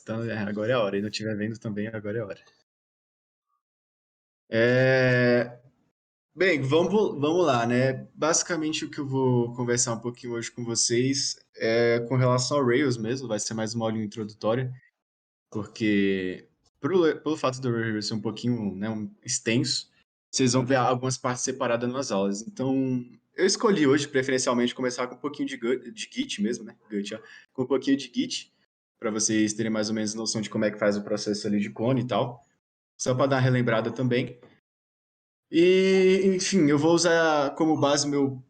Então, agora é a hora. E não estiver vendo também, agora é a hora. É, Bem, vamos lá, né? Basicamente, o que eu vou conversar um pouquinho hoje com vocês é com relação ao Rails mesmo. Vai ser mais uma aula introdutória, porque pelo fato do Rails ser um pouquinho, né, extenso, vocês vão ver algumas partes separadas nas aulas. Então, eu escolhi hoje, preferencialmente, começar com um pouquinho de Git mesmo, né? Git, ó, com um pouquinho de Git, para vocês terem mais ou menos noção de como é que faz o processo ali de clone e tal. Só para dar uma relembrada também. E, enfim, eu vou usar como base meu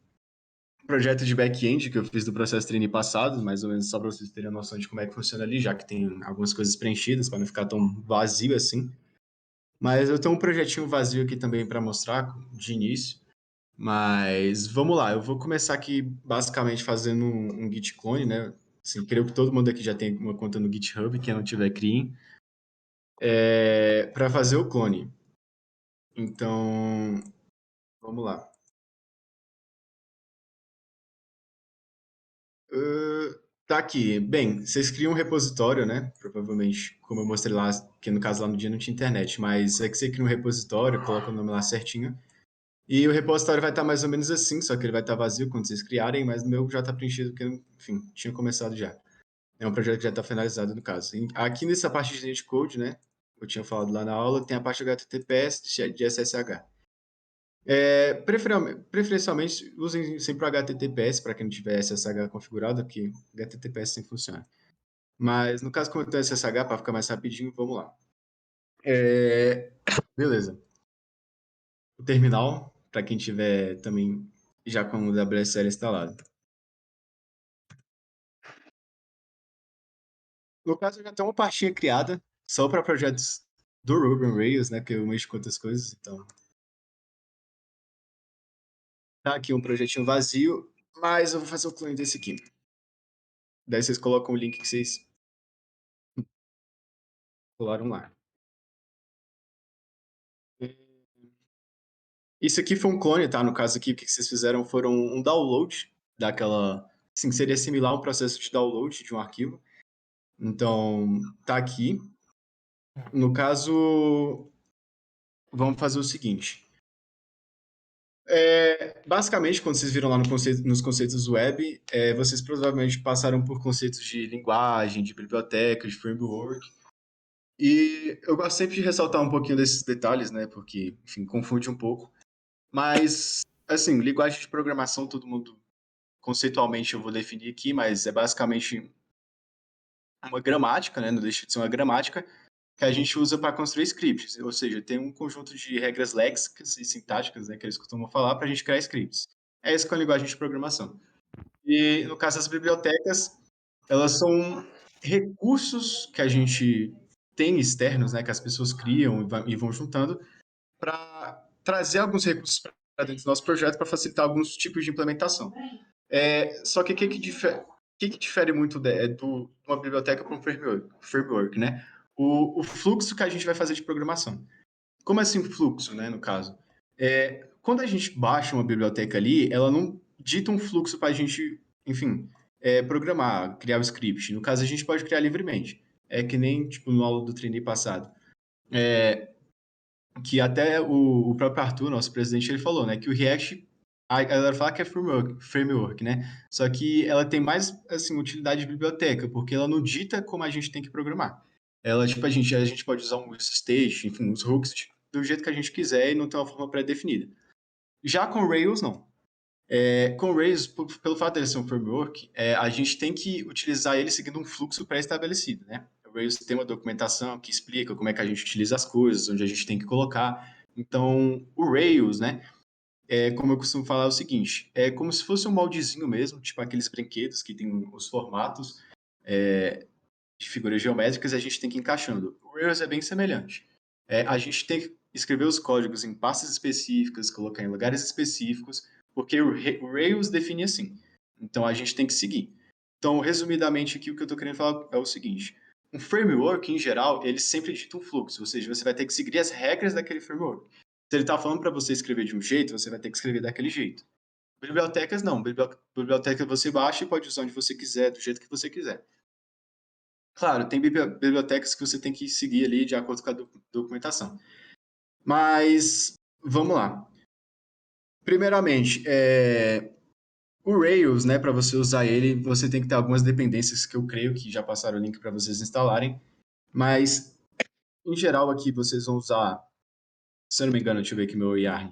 projeto de back-end que eu fiz do processo trainee passado, mais ou menos só para vocês terem a noção de como é que funciona ali, já que tem algumas coisas preenchidas para não ficar tão vazio assim. Mas eu tenho um projetinho vazio aqui também para mostrar de início. Mas vamos lá, eu vou começar aqui basicamente fazendo um Git clone, né? Assim, creio que todo mundo aqui já tem uma conta no GitHub, quem não tiver, criem, para fazer o clone. Então, vamos lá. Tá aqui. Bem, vocês criam um repositório, né? Provavelmente, como eu mostrei lá, que no caso lá no dia não tinha internet, mas é que você cria um repositório, coloca o nome lá certinho. E o repositório vai estar mais ou menos assim, só que ele vai estar vazio quando vocês criarem, mas o meu já está preenchido, porque, enfim, tinha começado já. É um projeto que já está finalizado, no caso. Aqui nessa parte de linha de code, né? Eu tinha falado lá na aula, tem a parte HTTPS de SSH. Preferencialmente, usem sempre o HTTPS para quem não tiver SSH configurado, que HTTPS sempre funciona. Mas no caso, como eu tenho SSH, para ficar mais rapidinho, vamos lá. Beleza. O terminal, para quem tiver também já com o WSL instalado. No caso, eu já tenho uma pastinha criada só para projetos do Ruby on Rails, né? Que eu mexo com outras coisas, então. Tá aqui um projetinho vazio, mas eu vou fazer o clone desse aqui. Daí vocês colocam o link que vocês colaram lá. Isso aqui foi um clone, tá? No caso aqui, o que vocês fizeram foram um download daquela. Assim, seria similar a um processo de download de um arquivo. Então, tá aqui. No caso, vamos fazer o seguinte. Basicamente, quando vocês viram lá nos conceitos web, vocês provavelmente passaram por conceitos de linguagem, de biblioteca, de framework. E eu gosto sempre de ressaltar um pouquinho desses detalhes, né? Porque, enfim, confunde um pouco. Mas, assim, linguagem de programação, todo mundo conceitualmente eu vou definir aqui, mas é basicamente uma gramática, né? Não deixa de ser uma gramática que a gente usa para construir scripts, ou seja, tem um conjunto de regras léxicas e sintáticas, né, que eles costumam falar para a gente criar scripts. É isso com a linguagem de programação. E no caso das bibliotecas, elas são recursos que a gente tem externos, né, que as pessoas criam e vão juntando para trazer alguns recursos para dentro do nosso projeto para facilitar alguns tipos de implementação. Só que o que difere muito de uma biblioteca para um framework, né? O fluxo que a gente vai fazer de programação. Como assim fluxo, né, no caso? Quando a gente baixa uma biblioteca ali, ela não dita um fluxo para a gente, enfim, programar, criar o script. No caso, a gente pode criar livremente. É que nem, tipo, no aula do trainee passado. Que até o próprio Arthur, nosso presidente, ele falou, né, que o React, a galera fala que é framework, né? Só que ela tem mais, assim, utilidade de biblioteca, porque ela não dita como a gente tem que programar. Ela, tipo, a gente pode usar um state, enfim, os hooks do jeito que a gente quiser e não tem uma forma pré-definida. Já com Rails, não. Com Rails, pelo fato dele ser um framework, a gente tem que utilizar ele seguindo um fluxo pré-estabelecido, né? O Rails tem uma documentação que explica como é que a gente utiliza as coisas, onde a gente tem que colocar. Então, o Rails, né? Como eu costumo falar, é o seguinte: é como se fosse um moldezinho mesmo, tipo aqueles brinquedos que tem os formatos de figuras geométricas e a gente tem que ir encaixando. O Rails é bem semelhante. A gente tem que escrever os códigos em pastas específicas, colocar em lugares específicos, porque o Rails define assim. Então a gente tem que seguir. Então, resumidamente, aqui o que eu estou querendo falar é o seguinte: um framework, em geral, ele sempre dita um fluxo, ou seja, você vai ter que seguir as regras daquele framework. Se ele está falando para você escrever de um jeito, você vai ter que escrever daquele jeito. Bibliotecas não. Biblioteca você baixa e pode usar onde você quiser, do jeito que você quiser. Claro, tem bibliotecas que você tem que seguir ali de acordo com a documentação. Mas vamos lá. Primeiramente, o Rails, né, para você usar ele, você tem que ter algumas dependências que eu creio que já passaram o link para vocês instalarem. Mas, em geral, aqui vocês vão usar, se eu não me engano, deixa eu ver aqui meu Yarn.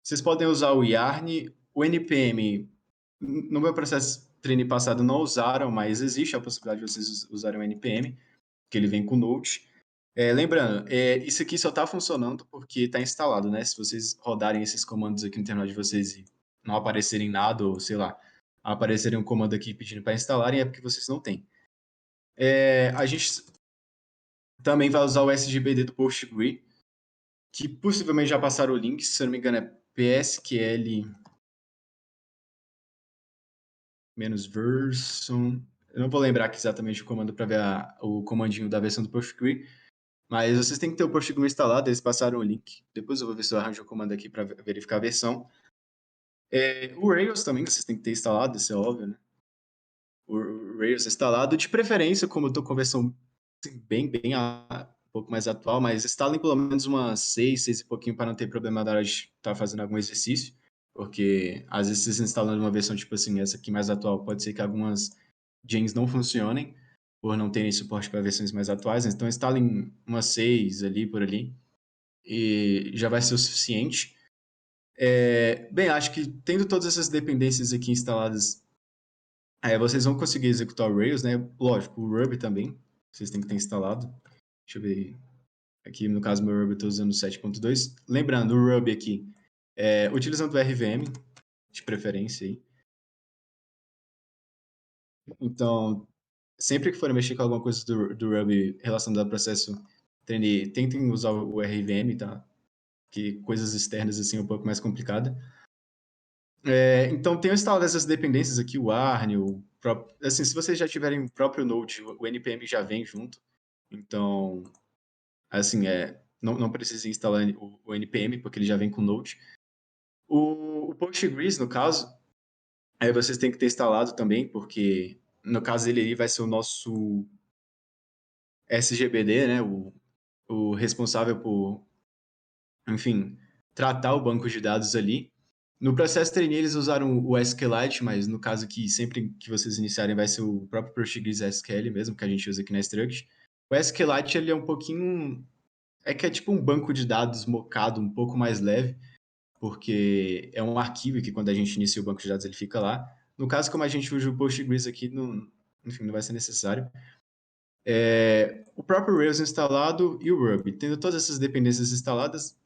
Vocês podem usar o Yarn, o NPM. No meu processo treine passado não usaram, mas existe a possibilidade de vocês usarem o NPM, que ele vem com Node. Lembrando, isso aqui só está funcionando porque está instalado, né? Se vocês rodarem esses comandos aqui no terminal de vocês e não aparecerem nada, ou sei lá, aparecerem um comando aqui pedindo para instalarem, é porque vocês não têm. A gente também vai usar o SGBD do PostgreSQL, que possivelmente já passaram o link, se eu não me engano é PSQL -version. Eu não vou lembrar aqui exatamente o comando para ver o comandinho da versão do PostgreSQL, mas vocês têm que ter o PostgreSQL instalado, eles passaram o link. Depois eu vou ver se eu arranjo o comando aqui para verificar a versão. O Rails também vocês têm que ter instalado, isso é óbvio, né? O Rails instalado, de preferência, como eu estou com a versão assim, bem um pouco mais atual, mas instalem pelo menos umas 6 e pouquinho para não ter problema na hora de estar fazendo algum exercício, porque às vezes vocês instalando uma versão tipo assim, essa aqui mais atual, pode ser que algumas gens não funcionem, por não terem suporte para versões mais atuais, então instalem umas 6 ali, por ali, e já vai ser o suficiente. Bem, acho que tendo todas essas dependências aqui instaladas, vocês vão conseguir executar o Rails, né? Lógico, o Ruby também, vocês têm que ter instalado. Deixa eu ver. Aqui, no caso, meu Ruby eu estou usando o 7.2. Lembrando, o Ruby aqui, utilizando o RVM, de preferência aí. Então, sempre que forem mexer com alguma coisa do Ruby relacionada ao processo, tentem usar o RVM, tá? Que coisas externas, assim, é um pouco mais complicada. Então, tenho instalado essas dependências aqui, o Arne, assim, se vocês já tiverem o próprio Node, o NPM já vem junto. Então, assim, não precisa instalar o NPM, porque ele já vem com Node. O Postgres, no caso, vocês têm que ter instalado também, porque, no caso, ele vai ser o nosso SGBD, né? O responsável por, enfim, tratar o banco de dados ali. No processo trainee, eles usaram o SQLite, mas no caso aqui, sempre que vocês iniciarem, vai ser o próprio Postgres SQL mesmo, que a gente usa aqui na Struct. O SQLite, ele é um pouquinho... que é tipo um banco de dados mocado, um pouco mais leve, porque é um arquivo que quando a gente inicia o banco de dados, ele fica lá. No caso, como a gente usa o Postgres aqui, enfim, não vai ser necessário. O próprio Rails instalado e o Ruby. Tendo todas essas dependências instaladas,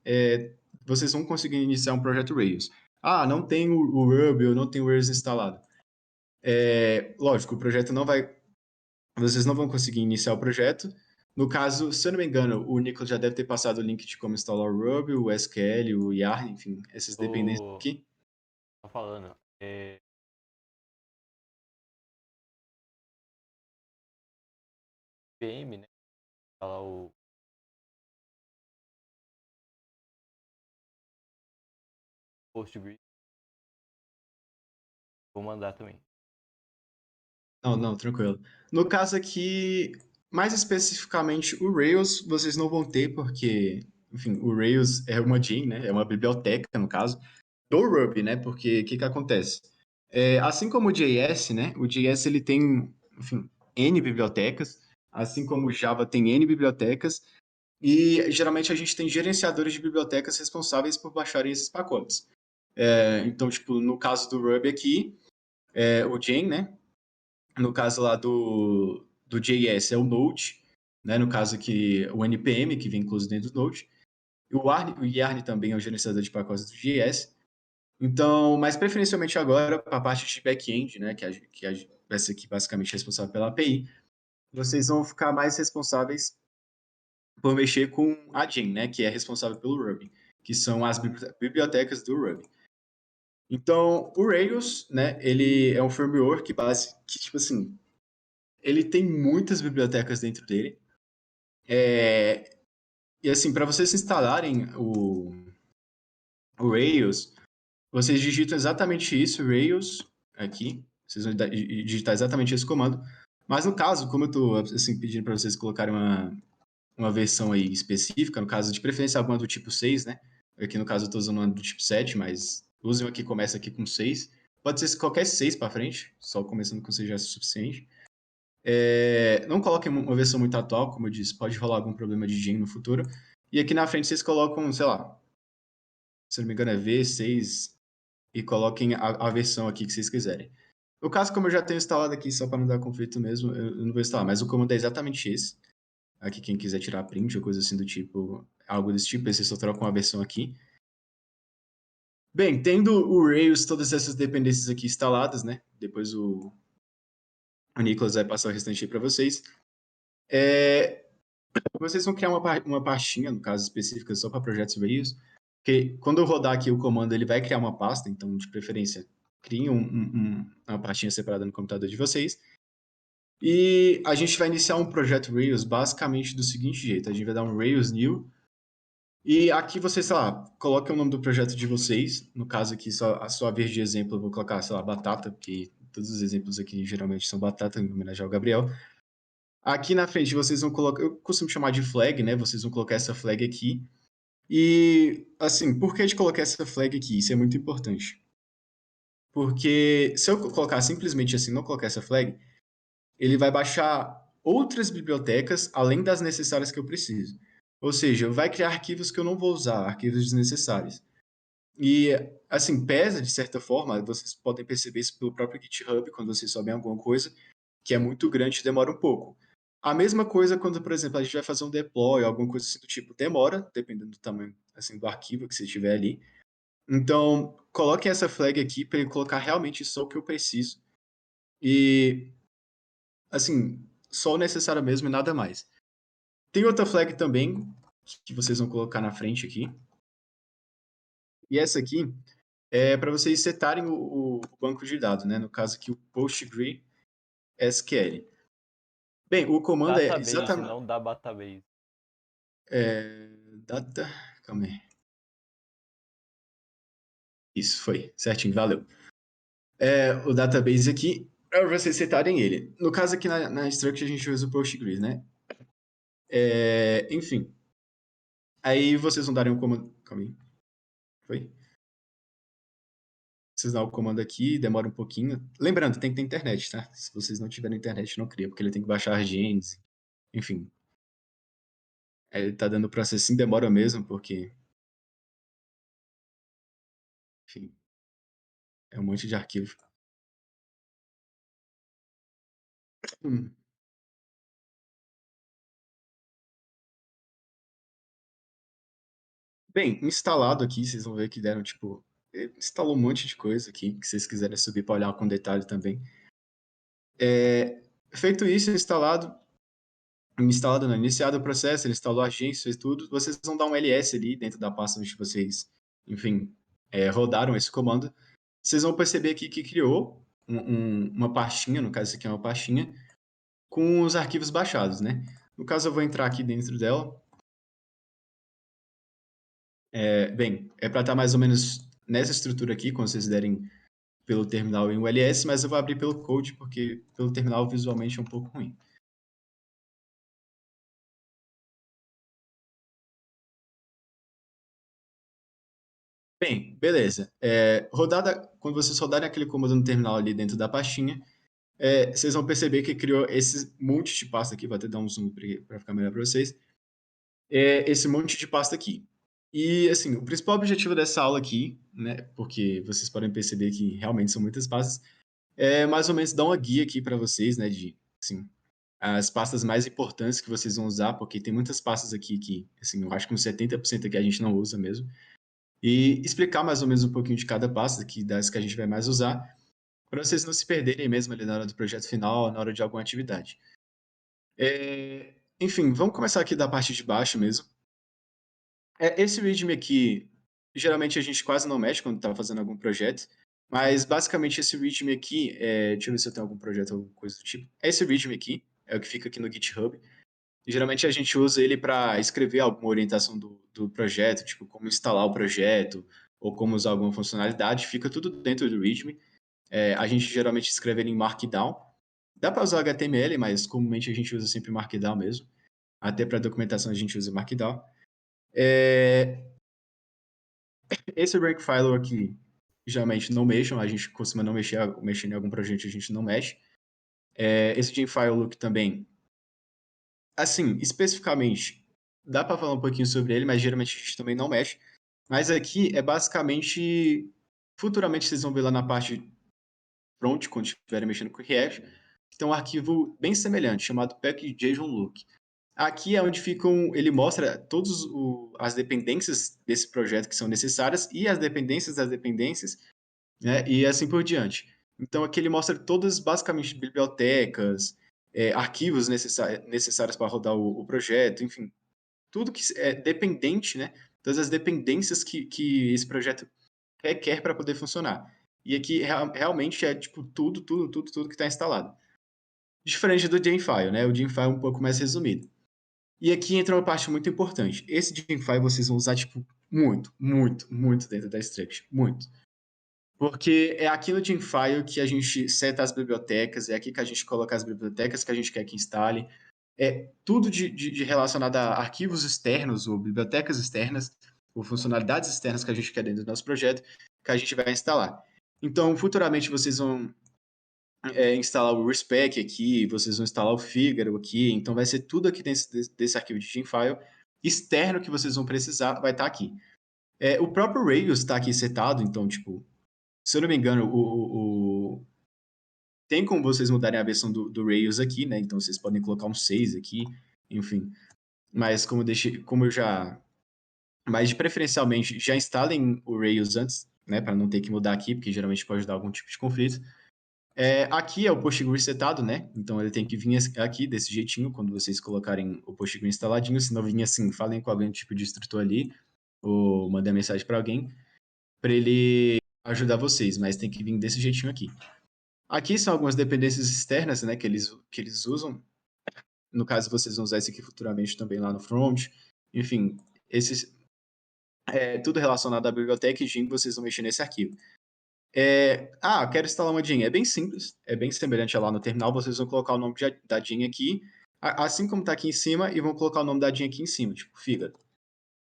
vocês vão conseguir iniciar um projeto Rails. Ah, não tem o Ruby ou não tem o Rails instalado. Lógico, o projeto não vai... Vocês não vão conseguir iniciar o projeto. No caso, se eu não me engano, o Nicolas já deve ter passado o link de como instalar o Ruby, o SQL, o Yarn, enfim, essas dependências Tô, aqui. tô falando. PM, né? Falar o Postgres. Vou mandar também. Não, tranquilo. No caso aqui, mais especificamente, o Rails vocês não vão ter, porque, enfim, o Rails é uma gen, né? É uma biblioteca, no caso, do Ruby, né? Porque o que acontece? Assim como o JS, né? O JS ele tem, enfim, N bibliotecas, assim como o Java tem N bibliotecas, e geralmente a gente tem gerenciadores de bibliotecas responsáveis por baixarem esses pacotes. Então, tipo, no caso do Ruby aqui, o Gen, né? No caso lá do JS é o Node, né? No caso aqui, o NPM, que vem incluso dentro do Node. E o Yarn também é o gerenciador de pacotes do JS. Então, mas preferencialmente agora, para a parte de back-end, né? Vai ser aqui basicamente responsável pela API, vocês vão ficar mais responsáveis por mexer com a Gen, né? Que é responsável pelo Ruby, que são as bibliotecas do Ruby. Então, o Rails, né? Ele é um framework que tipo assim, ele tem muitas bibliotecas dentro dele. E assim, para vocês instalarem o Rails, vocês digitam exatamente isso, Rails, aqui. Vocês vão digitar exatamente esse comando. Mas no caso, como eu estou assim, pedindo para vocês colocarem uma versão aí específica, no caso de preferência alguma do tipo 6, né? Aqui no caso eu estou usando uma do tipo 7, mas usem uma que começa aqui com 6. Pode ser qualquer 6 para frente, só começando com 6 já é suficiente. Não coloquem uma versão muito atual, como eu disse, pode rolar algum problema de gen no futuro. E aqui na frente vocês colocam, sei lá, se não me engano é V6 e coloquem a versão aqui que vocês quiserem. No caso, como eu já tenho instalado aqui, só para não dar conflito mesmo, eu não vou instalar, mas o comando é exatamente esse. Aqui quem quiser tirar print ou coisa assim do tipo, algo desse tipo, vocês só trocam a versão aqui. Bem, tendo o Rails, todas essas dependências aqui instaladas, né? Depois o Nicolas vai passar o restante aí para vocês. Vocês vão criar uma pastinha, no caso específica, só para projetos Rails, porque quando eu rodar aqui o comando, ele vai criar uma pasta, então, de preferência, criem uma pastinha separada no computador de vocês. E a gente vai iniciar um projeto Rails basicamente do seguinte jeito: a gente vai dar um Rails New, e aqui você, sei lá, coloca o nome do projeto de vocês. No caso aqui, só, a sua vez de exemplo, eu vou colocar, sei lá, Batata, porque todos os exemplos aqui geralmente são Batata, em homenagem ao Gabriel. Aqui na frente vocês vão colocar, eu costumo chamar de flag, né? Vocês vão colocar essa flag aqui. E, assim, por que de colocar essa flag aqui? Isso é muito importante. Porque se eu colocar simplesmente assim, não colocar essa flag, ele vai baixar outras bibliotecas além das necessárias que eu preciso. Ou seja, vai criar arquivos que eu não vou usar, arquivos desnecessários. E, assim, pesa de certa forma, vocês podem perceber isso pelo próprio GitHub, quando vocês sobem alguma coisa, que é muito grande e demora um pouco. A mesma coisa quando, por exemplo, a gente vai fazer um deploy, alguma coisa assim do tipo, demora, dependendo do tamanho assim, do arquivo que você tiver ali. Então, coloquem essa flag aqui para ele colocar realmente só o que eu preciso. E, assim, só o necessário mesmo e nada mais. Tem outra flag também, que vocês vão colocar na frente aqui. E essa aqui é para vocês setarem o banco de dados, né? No caso aqui, o PostgreSQL. Bem, o comando é Database, exatamente... não database. Data... Calma aí. Isso, foi. Certinho, valeu. O database aqui, para vocês setarem ele. No caso aqui na structure a gente usa o Postgres, né? Enfim. Aí vocês vão darem um comando... Calma aí. Foi? Vocês dão o comando aqui, demora um pouquinho. Lembrando, tem que ter internet, tá? Se vocês não tiverem internet, não cria, porque ele tem que baixar genes. Enfim. Ele tá dando processinho, demora mesmo, porque... Enfim, é um monte de arquivo. Hum. Bem, instalado aqui, vocês vão ver que deram, tipo... Instalou um monte de coisa aqui, que vocês quiserem subir para olhar com detalhe também. Feito isso, instalado não, iniciado o processo, ele instalou a agência, fez tudo, vocês vão dar um ls ali dentro da pasta onde vocês, enfim, rodaram esse comando. Vocês vão perceber aqui que criou uma pastinha, no caso isso aqui é uma pastinha, com os arquivos baixados, né? No caso eu vou entrar aqui dentro dela. Bem, é para estar mais ou menos nessa estrutura aqui, quando vocês derem pelo terminal em ULS, mas eu vou abrir pelo code, porque pelo terminal visualmente é um pouco ruim. Bem, beleza. Quando vocês rodarem aquele comando no terminal ali dentro da pastinha, vocês vão perceber que criou esse monte de pasta aqui, vou até dar um zoom para ficar melhor para vocês, esse monte de pasta aqui. E, assim, o principal objetivo dessa aula aqui, né, porque vocês podem perceber que realmente são muitas pastas, é mais ou menos dar uma guia aqui para vocês, né, de, assim, as pastas mais importantes que vocês vão usar, porque tem muitas pastas aqui que, assim, eu acho que uns 70% aqui a gente não usa mesmo. E explicar mais ou menos um pouquinho de cada pasta, das que a gente vai mais usar, para vocês não se perderem mesmo ali na hora do projeto final, na hora de alguma atividade. Enfim, vamos começar aqui da parte de baixo mesmo. Esse readme aqui, geralmente a gente quase não mexe quando está fazendo algum projeto, mas basicamente esse readme aqui, deixa eu ver se eu tenho algum projeto ou alguma coisa do tipo. Esse readme aqui é o que fica aqui no GitHub. E geralmente a gente usa ele para escrever alguma orientação do projeto, tipo como instalar o projeto ou como usar alguma funcionalidade, fica tudo dentro do README. A gente geralmente escreve ele em Markdown. Dá para usar HTML, mas comumente a gente usa sempre Markdown mesmo. Até para documentação a gente usa Markdown. Esse rank file aqui, geralmente não mexam, a gente costuma não mexer em algum projeto, a gente não mexe. Esse gem file look também, assim, especificamente, dá para falar um pouquinho sobre ele, mas geralmente a gente também não mexe. Mas aqui é basicamente, futuramente vocês vão ver lá na parte front, quando estiverem mexendo com o React, tem um arquivo bem semelhante, chamado package.json-look. Aqui é onde ficam, ele mostra todas as dependências desse projeto que são necessárias e as dependências das dependências, né, e assim por diante. Então aqui ele mostra todas, basicamente, bibliotecas, arquivos necessários para rodar o projeto, enfim, tudo que é dependente, né, todas as dependências que esse projeto requer para poder funcionar. E aqui realmente é tipo tudo que está instalado. Diferente do Gemfile, né? O Gemfile é um pouco mais resumido. E aqui entra uma parte muito importante. Esse Gemfile vocês vão usar tipo muito dentro da Structure, muito. Porque é aqui no Gemfile que a gente seta as bibliotecas, é aqui que a gente coloca as bibliotecas que a gente quer que instale. É tudo de relacionado a arquivos externos ou bibliotecas externas ou funcionalidades externas que a gente quer dentro do nosso projeto que a gente vai instalar. Então, futuramente vocês vão instalar o Respec aqui, vocês vão instalar o Figaro aqui, então vai ser tudo aqui desse arquivo de Gemfile. Externo que vocês vão precisar vai estar aqui. O próprio Rails está aqui setado, então, tipo, se eu não me engano, tem como vocês mudarem a versão do Rails aqui, né? Então vocês podem colocar um 6 aqui, enfim. Mas mas de preferencialmente já instalem o Rails antes, né? Para não ter que mudar aqui, porque geralmente pode dar algum tipo de conflito. Aqui é o Postgre setado, né? Então ele tem que vir aqui desse jeitinho quando vocês colocarem o Postgre instaladinho. Se não vir assim, falem com algum tipo de instrutor ali, ou mandem mensagem para alguém, para ele ajudar vocês, mas tem que vir desse jeitinho aqui. Aqui são algumas dependências externas, né, que eles usam. No caso, vocês vão usar isso aqui futuramente também lá no front. Enfim, tudo relacionado à biblioteca e Gin, vocês vão mexer nesse arquivo. Quero instalar uma Gin. É bem simples, é bem semelhante a lá no terminal. Vocês vão colocar o nome da Gin aqui, assim como está aqui em cima, e vão colocar o nome da Gin aqui em cima, tipo Figaro,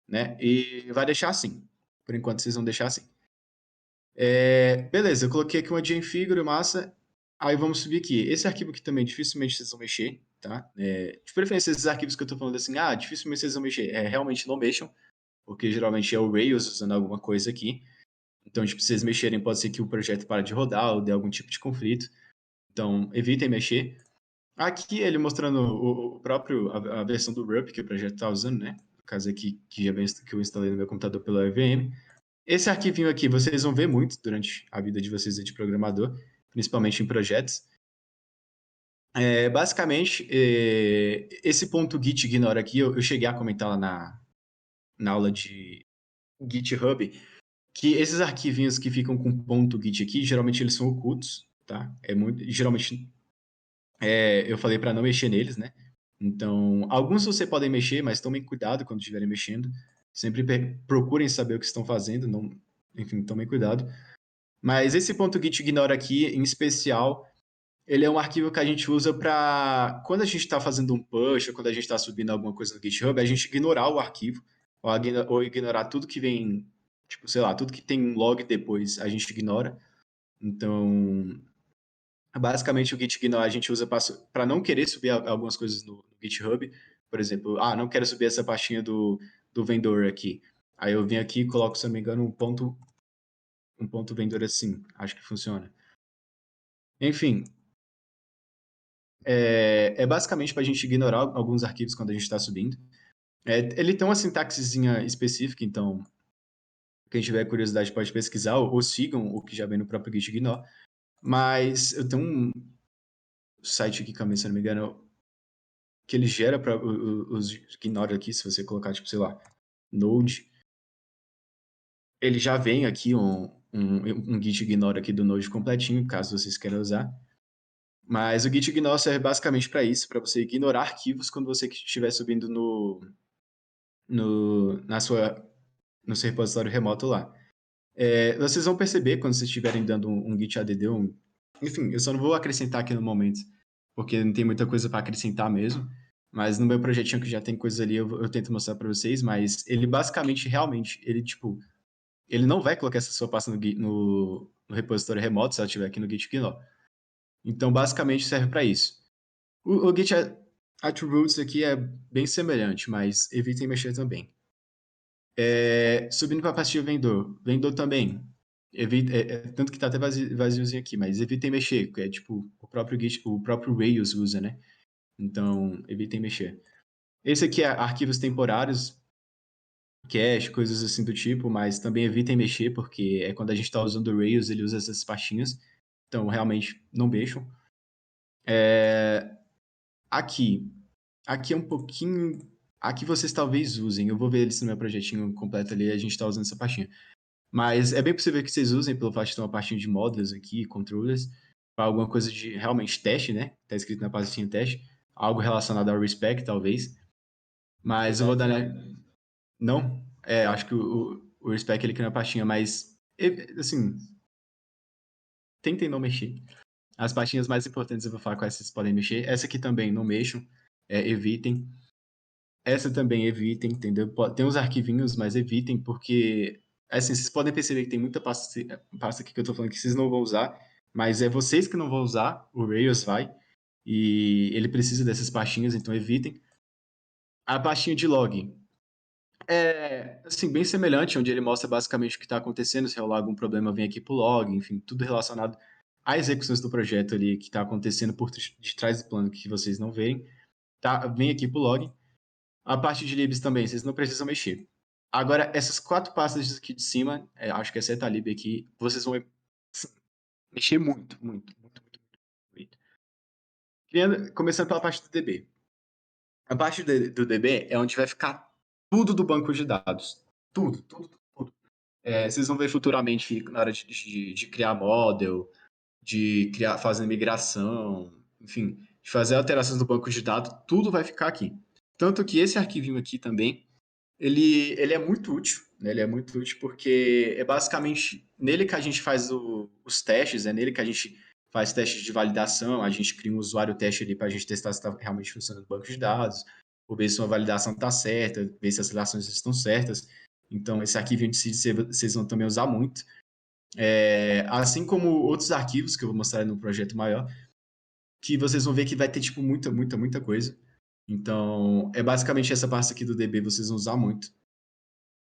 né? E vai deixar assim. Por enquanto, vocês vão deixar assim. Beleza, eu coloquei aqui uma Gin Figaro, massa. Aí vamos subir aqui. Esse arquivo aqui também dificilmente vocês vão mexer, tá? De preferência, esses arquivos que eu tô falando assim, dificilmente vocês vão mexer. Realmente não mexam, porque geralmente é o Rails usando alguma coisa aqui. Então, tipo, se vocês mexerem, pode ser que o projeto pare de rodar ou dê algum tipo de conflito. Então, evitem mexer. Aqui ele mostrando o próprio, a versão do RUP que o projeto está usando, né? No caso aqui, que eu instalei no meu computador pela EVM. Esse arquivinho aqui vocês vão ver muito durante a vida de vocês de programador, principalmente em projetos. Basicamente, esse ponto git ignora aqui, eu cheguei a comentar lá na aula de GitHub, que esses arquivinhos que ficam com ponto .git aqui, geralmente eles são ocultos, tá? Geralmente, eu falei para não mexer neles, né? Então, alguns você podem mexer, mas tomem cuidado quando estiverem mexendo. Sempre procurem saber o que estão fazendo, não, enfim, tomem cuidado. Mas esse ponto .git ignora aqui, em especial, ele é um arquivo que a gente usa para, quando a gente está fazendo um push, ou quando a gente está subindo alguma coisa no GitHub, a gente ignorar o arquivo, ou ignorar tudo que vem, tipo, sei lá, tudo que tem um log depois, a gente ignora. Então, basicamente o git ignore a gente usa para não querer subir algumas coisas no GitHub. Por exemplo, não quero subir essa pastinha do vendor aqui. Aí eu venho aqui e coloco, se não me engano, um ponto vendor assim. Acho que funciona. Enfim, é basicamente para a gente ignorar alguns arquivos quando a gente está subindo. Ele tem uma sintaxezinha específica, então quem tiver curiosidade pode pesquisar ou sigam o que já vem no próprio Git Ignore. Mas eu tenho um site aqui, se não me engano, que ele gera para os Ignore aqui, se você colocar, tipo, sei lá, Node, ele já vem aqui um Git Ignore aqui do Node completinho, caso vocês queiram usar. Mas o Git Ignore serve basicamente para isso, para você ignorar arquivos quando você estiver subindo no seu repositório remoto lá. Vocês vão perceber quando vocês estiverem dando um git add, enfim, eu só não vou acrescentar aqui no momento porque não tem muita coisa para acrescentar mesmo. Mas no meu projetinho que já tem coisa ali, eu tento mostrar para vocês, mas ele basicamente, realmente, ele, tipo, ele não vai colocar essa sua pasta no repositório remoto, se ela estiver aqui no Git Gnome. Então, basicamente, serve para isso. O Git Attributes aqui é bem semelhante, mas evitem mexer também. Subindo para a pastinha vendor. Vendor também. Tanto que está até vaziozinho aqui, mas evitem mexer, que é tipo o próprio Git, o próprio Rails usa, né? Então, evitem mexer. Esse aqui é arquivos temporários, cache, coisas assim do tipo, mas também evitem mexer, porque é quando a gente está usando o Rails, ele usa essas pastinhas. Então, realmente, não mexam. Aqui. Aqui é um pouquinho. Aqui vocês talvez usem. Eu vou ver se no meu projetinho completo ali a gente está usando essa pastinha. Mas é bem possível que vocês usem, pelo fato de ter uma pastinha de modules aqui, controllers, para alguma coisa de realmente teste, né? Tá escrito na pastinha teste. Algo relacionado ao respec, talvez. Mas eu vou dar. Não? Acho que o respec ele cria na pastinha, mas. Assim. Tentem não mexer. As pastinhas mais importantes eu vou falar quais vocês podem mexer. Essa aqui também não mexam. Evitem. Essa também evitem, entendeu? Tem uns arquivinhos, mas evitem, porque, assim, vocês podem perceber que tem muita pasta aqui que eu tô falando que vocês não vão usar, mas é vocês que não vão usar, o Rails vai, e ele precisa dessas pastinhas, então evitem. A pastinha de log é, assim, bem semelhante, onde ele mostra basicamente o que está acontecendo, se rolar algum problema, vem aqui pro log, enfim, tudo relacionado às execuções do projeto ali que está acontecendo por de trás do plano que vocês não verem, tá? Vem aqui pro log. A parte de libs também, vocês não precisam mexer. Agora, essas 4 pastas aqui de cima, acho que exceto a lib aqui, vocês vão mexer muito, muito, muito, muito, muito. Começando pela parte do DB. A parte do DB é onde vai ficar tudo do banco de dados. Tudo, tudo, tudo, tudo. Vocês vão ver futuramente na hora de criar model, de fazer migração, enfim, de fazer alterações no banco de dados, tudo vai ficar aqui. Tanto que esse arquivinho aqui também, ele é muito útil, né? Ele é muito útil porque é basicamente nele que a gente faz os testes, é nele que a gente faz testes de validação, a gente cria um usuário teste ali para a gente testar se está realmente funcionando o banco de dados, ou ver se uma validação está certa, ver se as relações estão certas. Então, esse arquivo de si vocês vão também usar muito. Assim como outros arquivos que eu vou mostrar no projeto maior, que vocês vão ver que vai ter tipo muita, muita, muita coisa. Então, é basicamente essa parte aqui do DB vocês vão usar muito.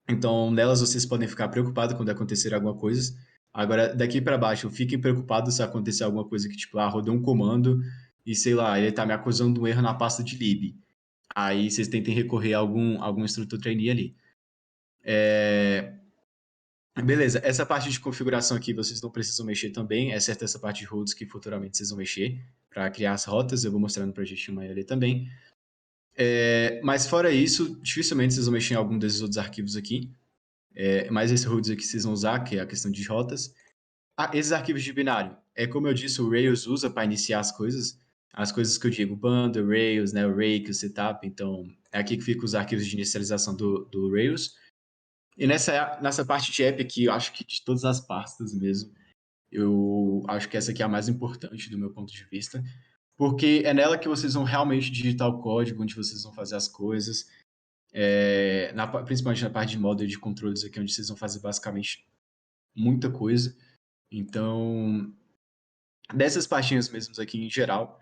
Então, nelas vocês podem ficar preocupados quando acontecer alguma coisa. Agora, daqui para baixo, fiquem preocupados se acontecer alguma coisa que, tipo, rodou um comando e, sei lá, ele tá me acusando de um erro na pasta de lib. Aí vocês tentem recorrer a algum instrutor trainee ali. Beleza, essa parte de configuração aqui vocês não precisam mexer também, exceto essa parte de roads que futuramente vocês vão mexer para criar as rotas, eu vou mostrar no projetinho maior ali também. Mas fora isso, dificilmente vocês vão mexer em algum desses outros arquivos aqui. Mais esse roads aqui vocês vão usar, que é a questão de rotas. Esses arquivos de binário, como eu disse, o Rails usa para iniciar as coisas que eu digo, bundle, Rails, né, o rake, o setup, então é aqui que ficam os arquivos de inicialização do Rails. E nessa parte de app aqui, eu acho que de todas as pastas mesmo, eu acho que essa aqui é a mais importante do meu ponto de vista, porque é nela que vocês vão realmente digitar o código, onde vocês vão fazer as coisas, principalmente na parte de model de controles aqui, onde vocês vão fazer basicamente muita coisa. Então, dessas pastinhas mesmo aqui em geral,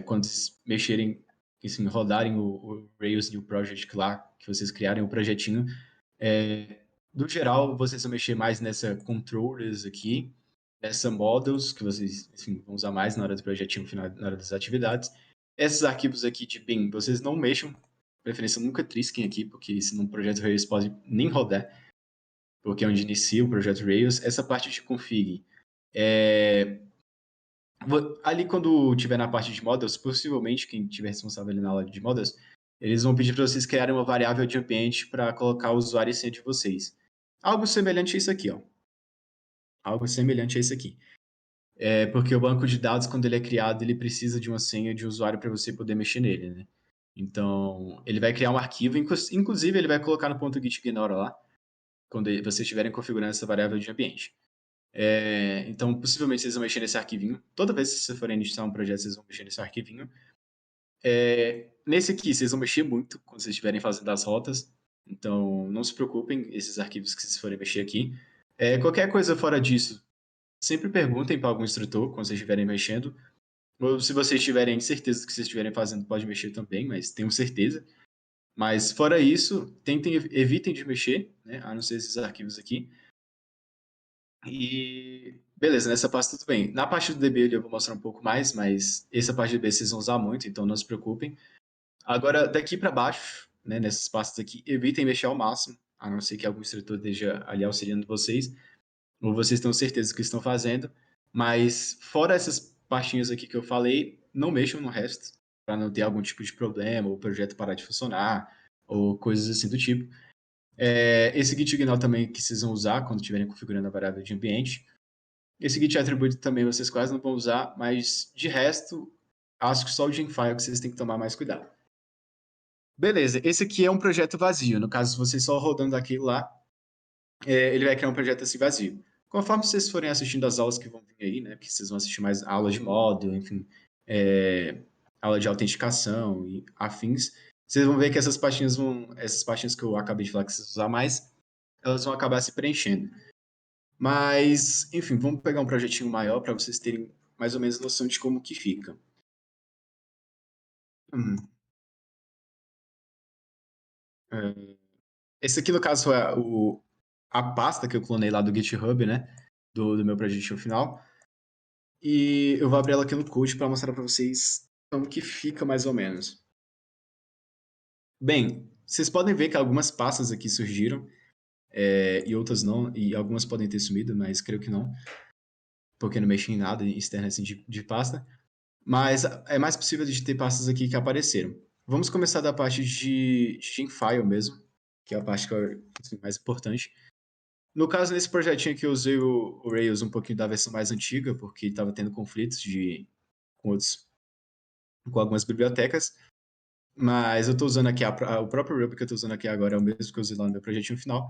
quando vocês mexerem, assim, rodarem o Rails New Project lá, que vocês criarem o projetinho, no geral, vocês vão mexer mais nessa controllers aqui, nessa models, que vocês, enfim, vão usar mais na hora do projetinho, na hora das atividades. Esses arquivos aqui de bin, vocês não mexam, preferência nunca trisquem aqui, porque senão o projeto Rails pode nem rodar, porque é onde inicia o projeto Rails. Essa parte de config, ali quando tiver na parte de models, possivelmente quem tiver responsável ali na aula de models, eles vão pedir para vocês criarem uma variável de ambiente para colocar o usuário e senha de vocês. Algo semelhante a isso aqui, ó. Algo semelhante a isso aqui. Porque o banco de dados, quando ele é criado, ele precisa de uma senha de usuário para você poder mexer nele, né? Então, ele vai criar um arquivo, inclusive ele vai colocar no ponto git ignora lá, quando vocês estiverem configurando essa variável de ambiente. Então, possivelmente, vocês vão mexer nesse arquivinho. Toda vez que vocês forem iniciar um projeto, vocês vão mexer nesse arquivinho. Nesse aqui, vocês vão mexer muito quando vocês estiverem fazendo as rotas. Então, não se preocupem, esses arquivos que vocês forem mexer aqui. Qualquer coisa fora disso, sempre perguntem para algum instrutor quando vocês estiverem mexendo. Ou se vocês tiverem certeza do que vocês estiverem fazendo, pode mexer também, mas tenham certeza. Mas fora isso, evitem de mexer, né? A não ser esses arquivos aqui. E beleza, nessa parte tudo bem. Na parte do DB eu vou mostrar um pouco mais, mas essa parte do DB vocês vão usar muito, então não se preocupem. Agora, daqui para baixo, né, nessas pastas aqui, evitem mexer ao máximo, a não ser que algum instrutor esteja ali auxiliando vocês, ou vocês tenham certeza do que estão fazendo. Mas fora essas pastinhas aqui que eu falei, não mexam no resto, para não ter algum tipo de problema, ou o projeto parar de funcionar, ou coisas assim do tipo. Esse git ignore também que vocês vão usar quando estiverem configurando a variável de ambiente. Esse git attribute também vocês quase não vão usar, mas de resto, acho que só o Genfile que vocês têm que tomar mais cuidado. Beleza, esse aqui é um projeto vazio. No caso, se vocês só rodando aquilo lá, ele vai criar um projeto assim vazio. Conforme vocês forem assistindo as aulas que vão vir aí, né? Porque vocês vão assistir mais aulas de módulo, enfim, aula de autenticação e afins, vocês vão ver que essas pastinhas que eu acabei de falar que vocês usar mais, elas vão acabar se preenchendo. Mas, enfim, vamos pegar um projetinho maior para vocês terem mais ou menos noção de como que fica. Hum. Esse aqui, no caso, é a pasta que eu clonei lá do GitHub, né? Do meu projetinho final. E eu vou abrir ela aqui no Code para mostrar para vocês como que fica mais ou menos. Bem, vocês podem ver que algumas pastas aqui surgiram, e outras não, e algumas podem ter sumido, mas creio que não, porque não mexi em nada externo assim de pasta. Mas é mais possível de ter pastas aqui que apareceram. Vamos começar da parte de Genfile mesmo, que é a parte que é mais importante. No caso, nesse projetinho aqui, eu usei o Rails um pouquinho da versão mais antiga, porque estava tendo conflitos com algumas bibliotecas. Mas eu estou usando aqui, o próprio Ruby que eu estou usando aqui agora é o mesmo que eu usei lá no meu projetinho final.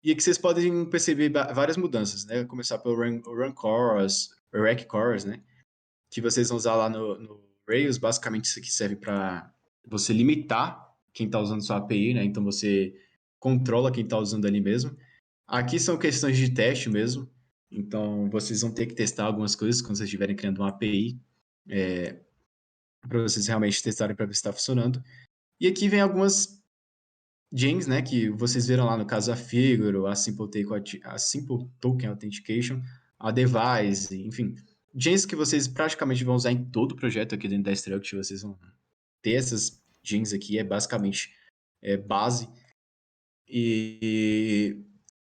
E aqui vocês podem perceber várias mudanças, né? Começar pelo Run Chorus, o Rec Chorus, né? Que vocês vão usar lá no Rails. Basicamente, isso aqui serve para você limitar quem está usando sua API, né? Então, você controla quem está usando ali mesmo. Aqui são questões de teste mesmo. Então, vocês vão ter que testar algumas coisas quando vocês estiverem criando uma API, para vocês realmente testarem para ver se está funcionando. E aqui vem algumas gens, né, que vocês viram lá no caso a Figure, a Simple Token Authentication, a Device, enfim. Gens que vocês praticamente vão usar em todo o projeto aqui dentro da Struct, vocês vão ter essas gens aqui, basicamente base. E,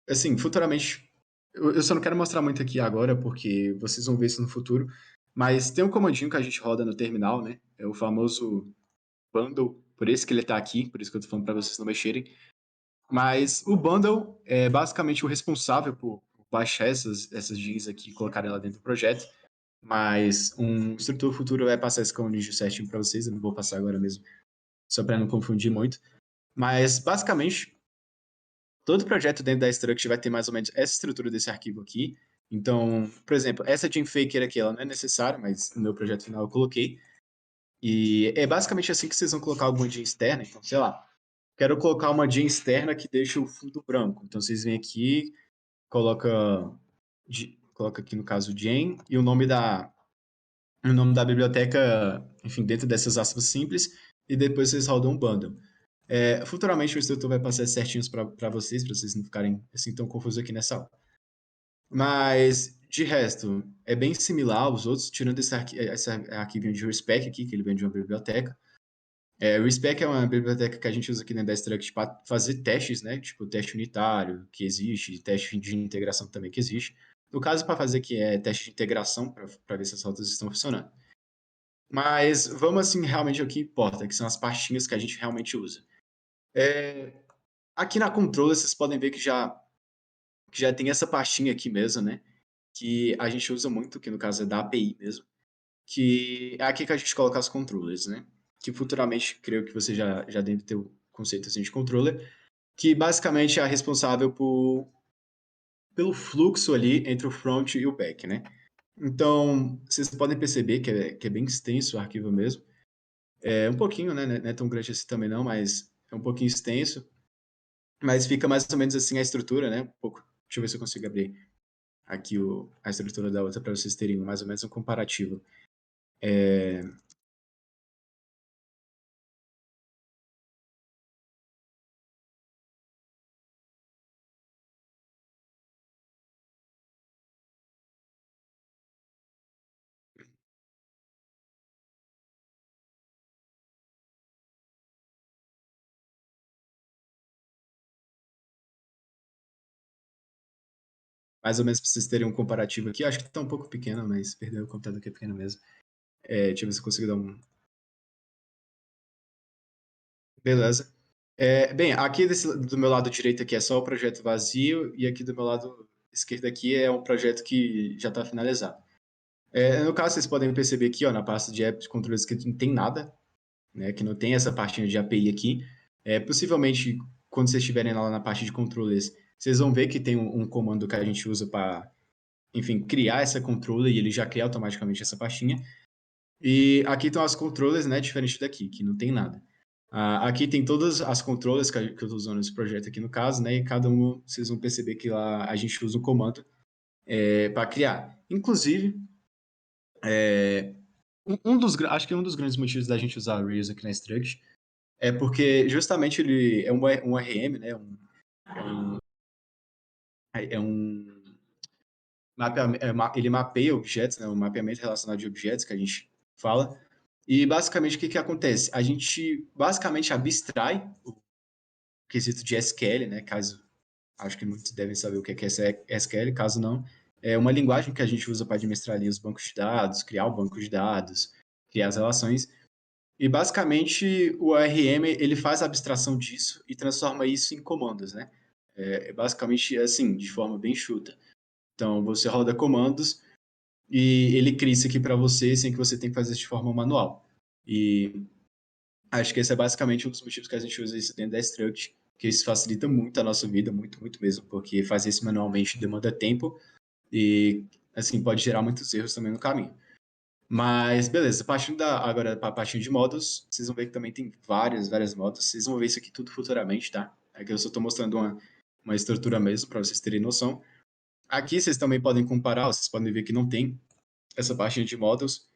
assim, futuramente, eu só não quero mostrar muito aqui agora, porque vocês vão ver isso no futuro, mas tem um comandinho que a gente roda no terminal, né, é o famoso bundle, por isso que ele tá aqui, por isso que eu tô falando para vocês não mexerem. Mas o bundle é basicamente o responsável por baixar essas gens aqui e colocar ela dentro do projeto. Mas um instrutor futuro vai passar esse comandinho certinho para vocês, eu não vou passar agora mesmo, só para não confundir muito. Mas, basicamente, todo projeto dentro da Struct vai ter mais ou menos essa estrutura desse arquivo aqui. Então, por exemplo, essa gem faker aqui, ela não é necessária, mas no meu projeto final eu coloquei. E é basicamente assim que vocês vão colocar alguma gem externa. Então, sei lá, quero colocar uma gem externa que deixa o fundo branco. Então, vocês vêm aqui, coloca, coloca aqui no caso gen e o nome da biblioteca, enfim, dentro dessas aspas simples, e depois vocês rodam um bundle. Futuramente o instrutor vai passar certinhos para vocês não ficarem assim tão confusos aqui nessa aula. Mas, de resto, é bem similar aos outros, tirando esse arquivinho de respec aqui, que ele vem de uma biblioteca. O respec é uma biblioteca que a gente usa aqui dentro da Struct para fazer testes, né? Tipo, teste unitário, que existe, teste de integração também que existe. No caso, para fazer aqui é teste de integração, para ver se as rotas estão funcionando. Mas vamos assim realmente ao que importa, que são as pastinhas que a gente realmente usa. Aqui na controller vocês podem ver que já tem essa pastinha aqui mesmo, né? Que a gente usa muito, que no caso é da API mesmo, que é aqui que a gente coloca as controllers, né? Que futuramente, creio que você já deve ter o conceito assim de controller, que basicamente é responsável por pelo fluxo ali entre o front e o back, né? Então, vocês podem perceber que é bem extenso o arquivo mesmo. É um pouquinho, né? Não é tão grande assim também não, mas é um pouquinho extenso. Mas fica mais ou menos assim a estrutura, né? Um pouco. Deixa eu ver se eu consigo abrir aqui a estrutura da outra para vocês terem mais ou menos um comparativo. Mais ou menos para vocês terem um comparativo aqui. Acho que tá um pouco pequeno, mas perdeu o computador que é pequeno mesmo. Deixa eu ver se eu consigo dar um. Beleza. Bem, aqui do meu lado direito aqui é só o projeto vazio e aqui do meu lado esquerdo aqui é um projeto que já está finalizado. No caso, vocês podem perceber aqui, ó, na pasta de apps controles que não tem nada, né, que não tem essa partinha de API aqui. Possivelmente, quando vocês estiverem lá na parte de controles, vocês vão ver que tem um comando que a gente usa para, enfim, criar essa controller e ele já cria automaticamente essa pastinha. E aqui estão as controllers, né, diferente daqui, que não tem nada. Aqui tem todas as controllers que eu estou usando nesse projeto aqui no caso, né, e cada um, vocês vão perceber que lá a gente usa um comando para criar. Inclusive, acho que um dos grandes motivos da gente usar o Rails aqui na Struct é porque justamente ele é um RM, né, é um ele mapeia objetos, né, um mapeamento relacionado de objetos que a gente fala. E basicamente o que acontece? A gente basicamente abstrai o quesito de SQL, né? Caso acho que muitos devem saber o que é SQL, caso não, é uma linguagem que a gente usa para administrar ali os bancos de dados, criar o banco de dados, criar as relações. E basicamente o ORM ele faz a abstração disso e transforma isso em comandos, né? Basicamente assim, de forma bem chuta. Então você roda comandos e ele cria isso aqui para você sem que você tenha que fazer isso de forma manual. E acho que esse é basicamente um dos motivos que a gente usa isso dentro da Struct, que isso facilita muito a nossa vida, muito, muito mesmo, porque fazer isso manualmente demanda tempo e, assim, pode gerar muitos erros também no caminho. Mas, beleza, partindo agora para a parte de modos, vocês vão ver que também tem várias modos, vocês vão ver isso aqui tudo futuramente, tá? Aqui eu só estou mostrando uma estrutura mesmo, para vocês terem noção. Aqui vocês também podem comparar, vocês podem ver que não tem essa parte de models.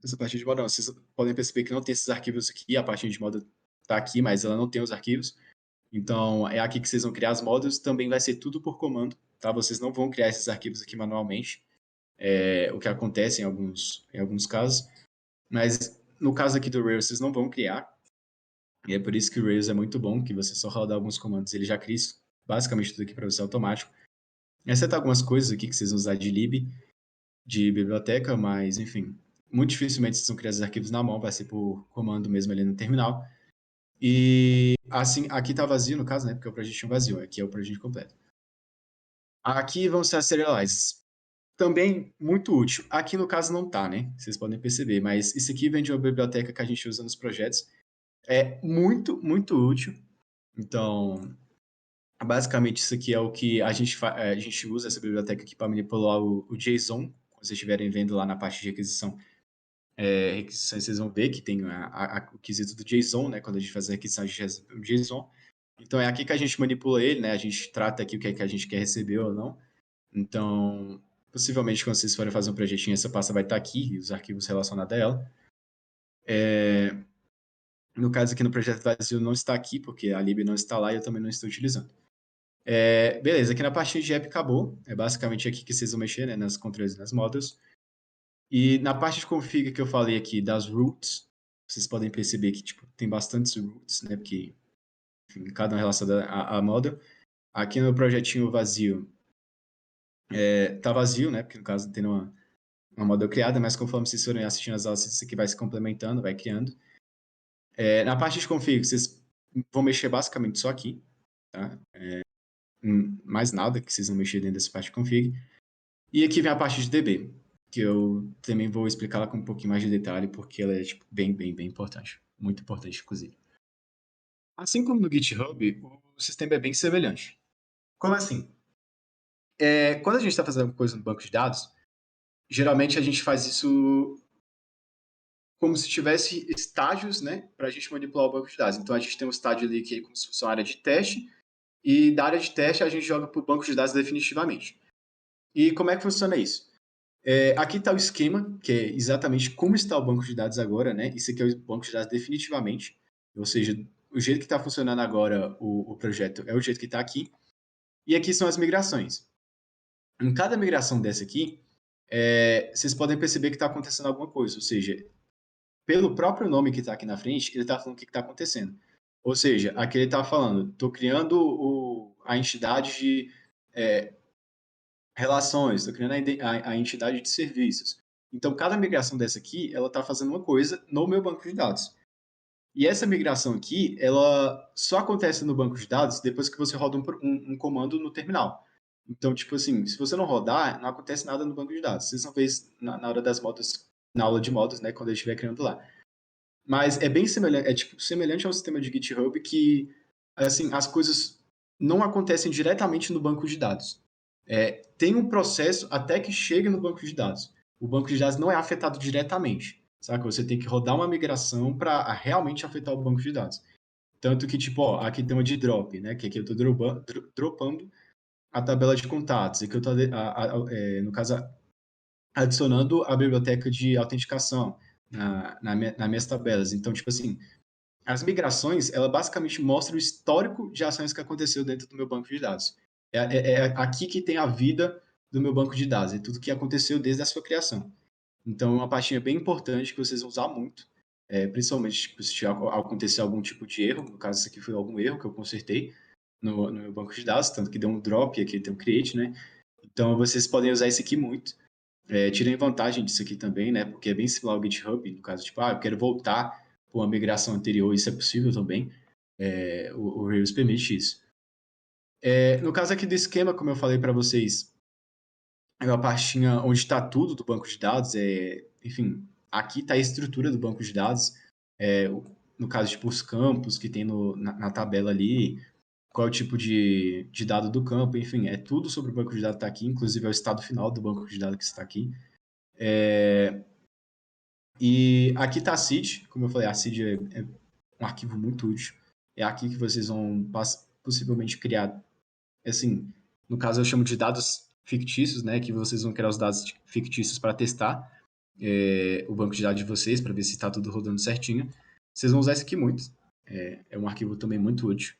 Essa parte de modo não, vocês podem perceber que não tem esses arquivos aqui, a parte de modo tá aqui, mas ela não tem os arquivos. Então, é aqui que vocês vão criar os modos, também vai ser tudo por comando, tá? Vocês não vão criar esses arquivos aqui manualmente, o que acontece em alguns casos, mas no caso aqui do Rails, vocês não vão criar, e é por isso que o Rails é muito bom, que você só rodar alguns comandos, ele já cria isso, basicamente tudo aqui para você automático, exceto algumas coisas aqui que vocês vão usar de lib, de biblioteca, mas enfim, muito dificilmente vocês vão criar esses arquivos na mão, vai ser por comando mesmo ali no terminal. E assim, aqui tá vazio no caso, né? Porque é o projetinho vazio, aqui é o projeto completo. Aqui vão ser as serializes. Também muito útil. Aqui no caso não tá, né? Vocês podem perceber, mas isso aqui vem de uma biblioteca que a gente usa nos projetos. É muito, muito útil. Então, basicamente isso aqui é o que a gente usa essa biblioteca aqui para manipular o JSON. Quando vocês estiverem vendo lá na parte de requisição, requisições, vocês vão ver que tem o quesito do JSON, né? Quando a gente faz a requisição, a gente recebe o JSON. Então, é aqui que a gente manipula ele, né? A gente trata aqui o que é que a gente quer receber ou não. Então, possivelmente, quando vocês forem fazer um projetinho, essa pasta vai estar aqui, e os arquivos relacionados a ela. No caso aqui no projeto vazio não está aqui, porque a lib não está lá e eu também não estou utilizando. Beleza, aqui na parte de app acabou. É basicamente aqui que vocês vão mexer, né? Nas controles e nas models. E na parte de config que eu falei aqui das roots, vocês podem perceber que tipo, tem bastantes roots, né? Porque, enfim, cada um relacionado a model. Aqui no projetinho vazio, tá vazio, né? Porque no caso tem uma model criada, mas conforme vocês forem assistindo as aulas, isso aqui vai se complementando, vai criando. Na parte de config, vocês vão mexer basicamente só aqui, tá? Mais nada que vocês vão mexer dentro dessa parte de config. E aqui vem a parte de DB, que eu também vou explicar ela com um pouquinho mais de detalhe, porque ela é tipo, bem importante. Muito importante, inclusive. Assim como no GitHub, o sistema é bem semelhante. Como assim? Quando a gente está fazendo alguma coisa no banco de dados, geralmente a gente faz isso como se tivesse estágios, né, para a gente manipular o banco de dados. Então a gente tem um estágio ali que é como se fosse uma área de teste, e da área de teste a gente joga para o banco de dados definitivamente. E como é que funciona isso? Aqui está o esquema, que é exatamente como está o banco de dados agora, né? Isso aqui é o banco de dados definitivamente. Ou seja, o jeito que está funcionando agora o projeto é o jeito que está aqui. E aqui são as migrações. Em cada migração dessa aqui, vocês podem perceber que está acontecendo alguma coisa. Ou seja, pelo próprio nome que está aqui na frente, ele está falando o que está acontecendo. Ou seja, aqui ele está falando, estou criando a entidade de relações, estou criando a entidade de serviços. Então, cada migração dessa aqui, ela está fazendo uma coisa no meu banco de dados. E essa migração aqui, ela só acontece no banco de dados depois que você roda um comando no terminal. Então, tipo assim, se você não rodar, não acontece nada no banco de dados. Vocês vão ver isso na hora das modos, na aula de modos, né, quando eu estiver criando lá. Mas é bem semelhante, tipo, semelhante ao sistema de GitHub que, assim, as coisas não acontecem diretamente no banco de dados. Tem um processo até que chegue no banco de dados. O banco de dados não é afetado diretamente, sabe? Você tem que rodar uma migração para realmente afetar o banco de dados. Tanto que, tipo, ó, aqui tem uma de drop, né? Que aqui eu estou dropando a tabela de contatos. Aqui eu estou, no caso, adicionando a biblioteca de autenticação nas minhas tabelas. Então, tipo assim, as migrações, ela basicamente mostra o histórico de ações que aconteceu dentro do meu banco de dados. É aqui que tem a vida do meu banco de dados, é tudo que aconteceu desde a sua criação. Então, é uma pastinha bem importante que vocês vão usar muito, principalmente tipo, se acontecer algum tipo de erro. No caso, isso aqui foi algum erro que eu consertei no meu banco de dados, tanto que deu um drop e aqui tem um create, né? Então, vocês podem usar isso aqui muito. Tirem vantagem disso aqui também, né? Porque é bem similar ao GitHub, no caso, tipo, eu quero voltar para uma migração anterior, isso é possível também. O Rails permite isso. No caso aqui do esquema, como eu falei para vocês, é uma pastinha onde está tudo do banco de dados. Enfim, aqui está a estrutura do banco de dados. No caso, tipo, os campos que tem na tabela ali, qual é o tipo de dado do campo, enfim, é tudo sobre o banco de dados está aqui, inclusive é o estado final do banco de dados que está aqui. E aqui está a seed, como eu falei, a seed é um arquivo muito útil. É aqui que vocês vão possivelmente criar, assim, no caso eu chamo de dados fictícios, né, que vocês vão criar os dados fictícios para testar o banco de dados de vocês, para ver se está tudo rodando certinho. Vocês vão usar isso aqui muito. É um arquivo também muito útil.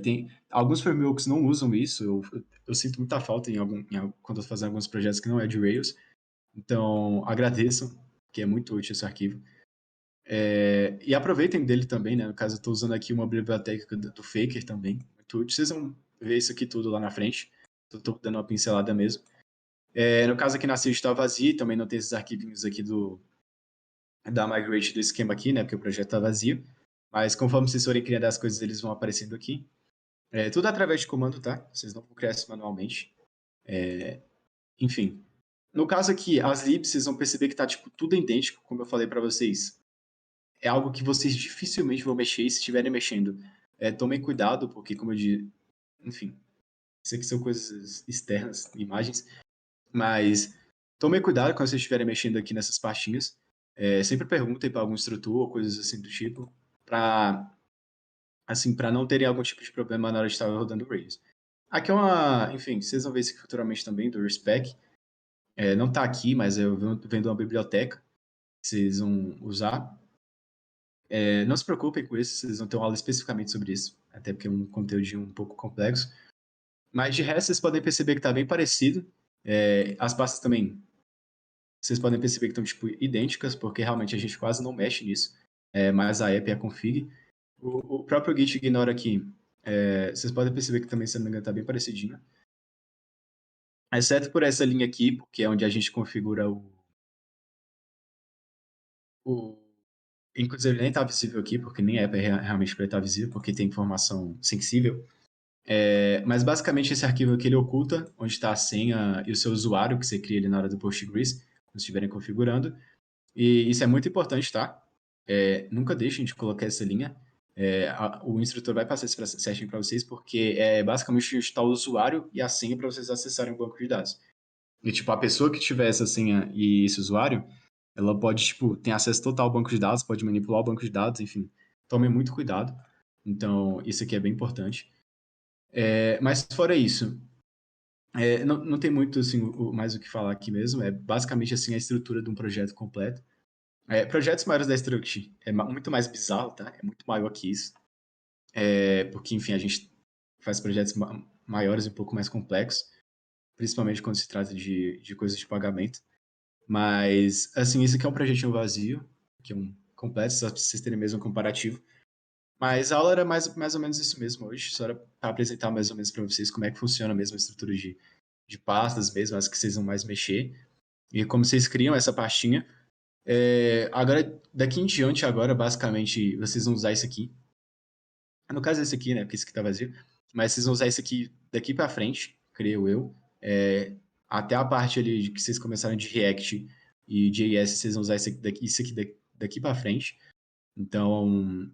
Tem alguns frameworks não usam isso, eu sinto muita falta quando eu estou fazendo alguns projetos que não é de Rails, então agradeçam, que é muito útil esse arquivo. E aproveitem dele também, né? No caso, eu estou usando aqui uma biblioteca do Faker também, muito útil. Vocês vão ver isso aqui tudo lá na frente. Estou dando uma pincelada mesmo. No caso aqui na Seed está vazio, também não tem esses arquivinhos aqui da Migrate do esquema aqui, né? Porque o projeto está vazio. Mas conforme vocês forem criando as coisas, eles vão aparecendo aqui. Tudo através de comando, tá? Vocês não vão criar isso manualmente. Enfim. No caso aqui, as libs, vocês vão perceber que tá tipo, tudo idêntico, como eu falei para vocês. É algo que vocês dificilmente vão mexer, e se estiverem mexendo, tomem cuidado, porque, como eu disse, enfim, isso aqui são coisas externas, imagens, mas tomem cuidado quando vocês estiverem mexendo aqui nessas pastinhas. Sempre perguntem para algum instrutor ou coisas assim do tipo, para assim, para não terem algum tipo de problema na hora de estar rodando o Rails. Aqui é enfim, vocês vão ver isso aqui futuramente também, do Respec. Não está aqui, mas eu vendo uma biblioteca que vocês vão usar. Não se preocupem com isso, vocês vão ter uma aula especificamente sobre isso, até porque é um conteúdo um pouco complexo. Mas de resto, vocês podem perceber que está bem parecido. As pastas também, vocês podem perceber que estão tipo, idênticas, porque realmente a gente quase não mexe nisso. Mas a app e a config. O próprio Git ignora aqui. Vocês podem perceber que também, se não me engano, está bem parecidinho. Exceto por essa linha aqui, porque é onde a gente configura o inclusive, ele nem está visível aqui, porque nem é realmente para estar visível, porque tem informação sensível. Mas, basicamente, esse arquivo aqui ele oculta onde está a senha e o seu usuário, que você cria ali na hora do Postgres, quando estiverem configurando. E isso é muito importante, tá? Nunca deixem de colocar essa linha. O instrutor vai passar esse certinho para vocês, porque é basicamente digitar o usuário e a senha para vocês acessarem o banco de dados. E, tipo, a pessoa que tiver essa senha e esse usuário, ela pode, tipo, ter acesso total ao banco de dados, pode manipular o banco de dados, enfim. Tome muito cuidado. Então, isso aqui é bem importante. Mas fora isso, não tem muito, assim, mais o que falar aqui mesmo. É basicamente, assim, a estrutura de um projeto completo. Projetos maiores da Struct é muito mais bizarro, tá? É muito maior que isso. Porque, enfim, a gente faz projetos maiores e um pouco mais complexos, principalmente quando se trata de coisas de pagamento. Mas, assim, esse aqui é um projetinho vazio, que é um completo, só para vocês terem mesmo um comparativo. Mas a aula era mais ou menos isso mesmo hoje, só era para apresentar mais ou menos para vocês como é que funciona mesmo a estrutura de pastas mesmo, as que vocês vão mais mexer, e como vocês criam essa pastinha. Agora, daqui em diante, agora, basicamente, vocês vão usar isso aqui. No caso, esse aqui, né, porque esse aqui tá vazio. Mas vocês vão usar isso aqui daqui para frente, creio eu. Até a parte ali que vocês começaram de React e JS, vocês vão usar isso aqui para frente. Então,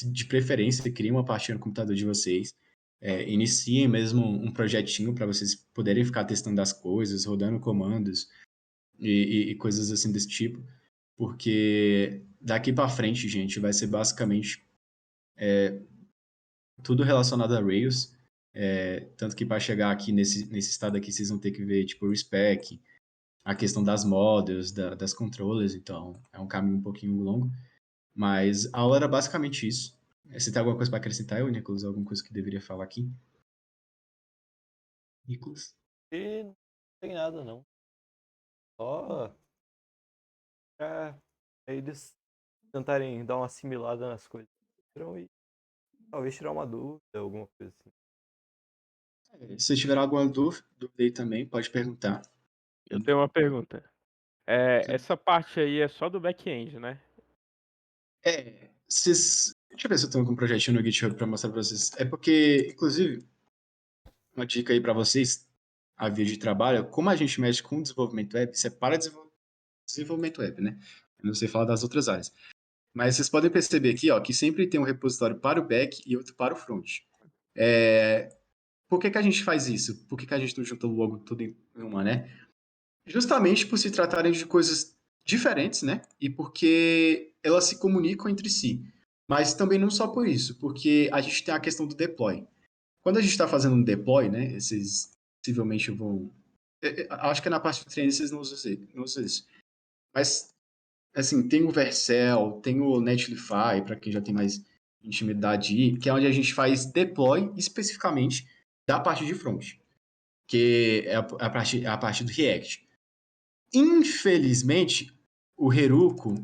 de preferência, criem uma pastinha no computador de vocês. Iniciem mesmo um projetinho para vocês poderem ficar testando as coisas, rodando comandos e coisas assim desse tipo. Porque daqui para frente, gente, vai ser basicamente tudo relacionado a Rails. Tanto que para chegar aqui nesse estado aqui, vocês vão ter que ver, tipo, o respec, a questão das models, das controllers, então é um caminho um pouquinho longo. Mas a aula era basicamente isso. Você tem alguma coisa para acrescentar, eu, Nicolas? Alguma coisa que deveria falar aqui? Nicolas? E não tem nada, não. Só pra eles tentarem dar uma assimilada nas coisas. E talvez tirar uma dúvida, alguma coisa assim. Se tiver alguma dúvida aí também, pode perguntar. Eu tenho uma pergunta. Essa parte aí é só do back-end, né? Deixa eu ver se eu tenho algum projetinho no GitHub para mostrar para vocês. É porque, inclusive, uma dica aí para vocês, a via de trabalho, como a gente mexe com desenvolvimento web, separa desenvolvimento web, né? Eu não sei falar das outras áreas. Mas vocês podem perceber aqui, ó, que sempre tem um repositório para o back e outro para o front. Por que a gente faz isso? Por que a gente não junta logo tudo em uma, né? Justamente por se tratarem de coisas diferentes, né? E porque elas se comunicam entre si. Mas também não só por isso, porque a gente tem a questão do deploy. Quando a gente está fazendo um deploy, né? Vocês possivelmente vão. Acho que na parte de treino vocês não usam isso. Mas, assim, tem o Vercel, tem o Netlify, para quem já tem mais intimidade, que é onde a gente faz deploy especificamente da parte de front, que é a parte do React. Infelizmente, o Heroku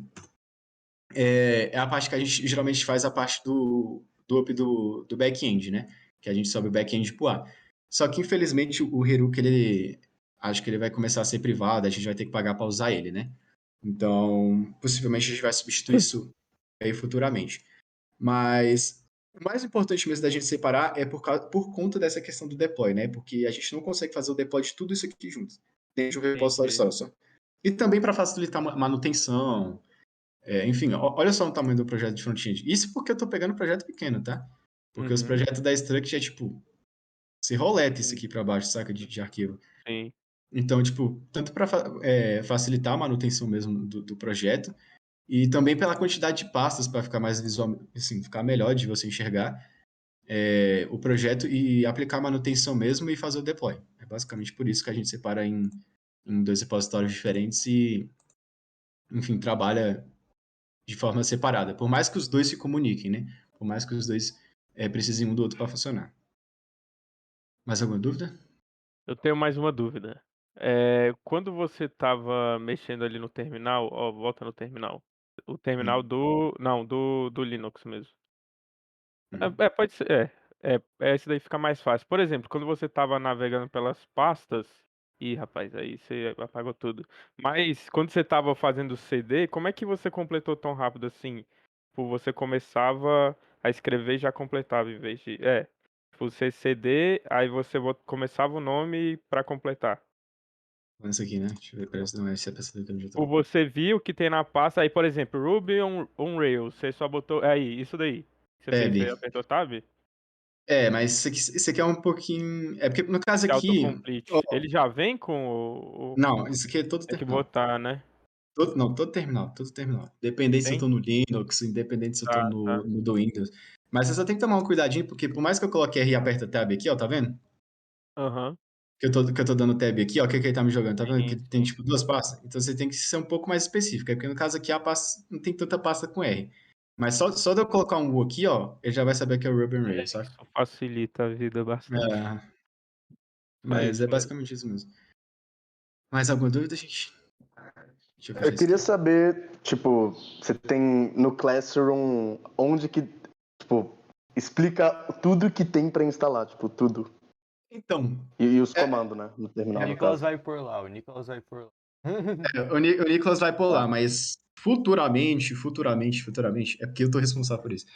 é a parte que a gente geralmente faz a parte do up do back-end, né? Que a gente sobe o back-end pro ar. Só que, infelizmente, o Heroku, acho que ele vai começar a ser privado, a gente vai ter que pagar para usar ele, né? Então, possivelmente a gente vai substituir isso aí futuramente. Mas o mais importante mesmo da gente separar é por conta dessa questão do deploy, né? Porque a gente não consegue fazer o deploy de tudo isso aqui junto, dentro de um repositório Entendi. só. E também para facilitar a manutenção. Enfim, olha só o tamanho do projeto de front-end. Isso porque eu tô pegando um projeto pequeno, tá? Porque os Uhum. projetos da Struct é tipo, você roleta isso aqui para baixo, saca? De arquivo. Sim. Então, tipo, tanto para facilitar a manutenção mesmo do projeto, e também pela quantidade de pastas para ficar mais visual, assim, ficar melhor de você enxergar o projeto e aplicar a manutenção mesmo e fazer o deploy. É basicamente por isso que a gente separa em dois repositórios diferentes e, enfim, trabalha de forma separada. Por mais que os dois se comuniquem, né? Por mais que os dois precisem um do outro para funcionar. Mais alguma dúvida? Eu tenho mais uma dúvida. Quando você estava mexendo ali no terminal, ó, volta no terminal. O terminal Hum, do Linux mesmo. hum. Pode ser, esse daí fica mais fácil. Por exemplo, quando você estava navegando pelas pastas, ih, rapaz, aí você apagou tudo. Mas quando você estava fazendo CD, como é que você completou tão rápido assim? Tipo, você começava a escrever e já completava em vez de, você CD, aí você começava o nome pra completar. Vamos aqui, né? Deixa eu ver, parece não é se a pessoa que eu já Ou tô. você viu o que tem na pasta, aí, por exemplo, Ruby on Rails, você só botou, aí, isso daí. Você fez isso aí, Tab. apertou Tab? Mas isso aqui é um pouquinho. É porque no caso Que é aqui. Ó, autocomplete. Ele já vem com não, isso aqui é todo Tem que terminal. botar, né? Não, todo terminal, todo terminal. Independente se eu Tem? tô no Linux, independente se eu tô Tá, tá. no do Windows. Mas você só tem que tomar um cuidadinho, porque por mais que eu coloque R e aperta Tab aqui, ó, tá vendo? Aham. Que eu tô dando Tab aqui, ó, o que ele tá me jogando, tá vendo? Que Sim, tem, sim. tipo, duas pastas. Então você tem que ser um pouco mais específico, porque no caso aqui a pasta, não tem tanta pasta com R. Mas só de eu colocar um U aqui, ó, ele já vai saber que é o Ruby on Rails, saca? Isso facilita a vida bastante. É, Só mas isso é mesmo. basicamente isso mesmo. Mais alguma dúvida, gente? Deixa eu Eu fechar isso queria aqui. saber, tipo, você tem no Classroom onde que, tipo, explica tudo que tem pra instalar, tipo, tudo. Então, E os é, comandos, né? No O terminal, no Nicolas caso. vai por lá, o Nicolas vai por lá. o Nicolas vai por lá, Tá. mas futuramente, é porque eu tô responsável por isso.